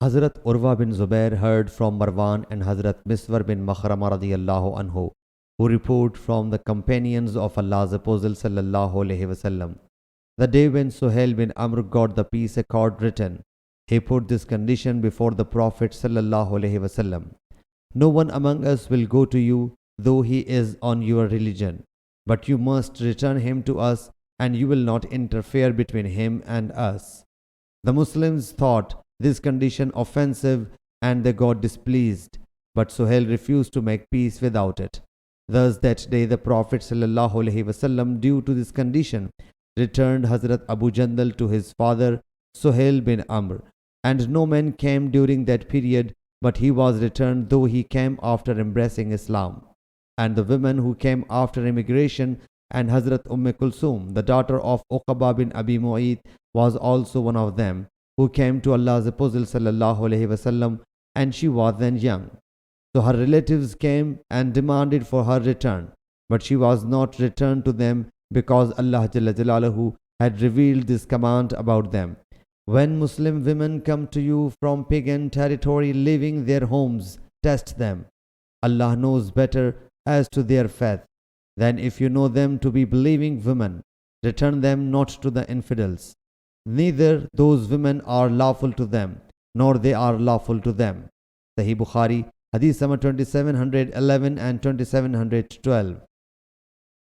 Hazrat Urwa bin Zubair heard from Marwan and Hazrat Miswar bin Makhrama radiyallahu anhu, who report from the companions of Allah's Apostle sallallahu alaihi wasallam. The day when Suhail bin Amr got the peace accord written, he put this condition before the Prophet sallallahu alaihi wasallam. No one among us will go to you, though he is on your religion, but you must return him to us, and you will not interfere between him and us. The Muslims thought this condition offensive, and they got displeased, but Suhail refused to make peace without it. Thus that day the Prophet sallallahu alaihi wasallam, due to this condition, returned Hazrat Abu Jandal to his father Suhail bin Amr, and no man came during that period, but he was returned, though he came after embracing Islam. And the women who came after immigration, and Hazrat Kulsum, the daughter of Uqba bin Abi Mu'ayt, was also one of them, who came to Allah's Apostle sallallahu alaihi wasallam, and she was then young. So her relatives came and demanded for her return, but she was not returned to them, because Allah Jalla Jalaluhu had revealed this command about them. When Muslim women come to you from pagan territory leaving their homes, test them. Allah knows better as to their faith. Then if you know them to be believing women, return them not to the infidels. Neither those women are lawful to them, nor they are lawful to them. Sahih Bukhari, Hadith number 2711 and 2712.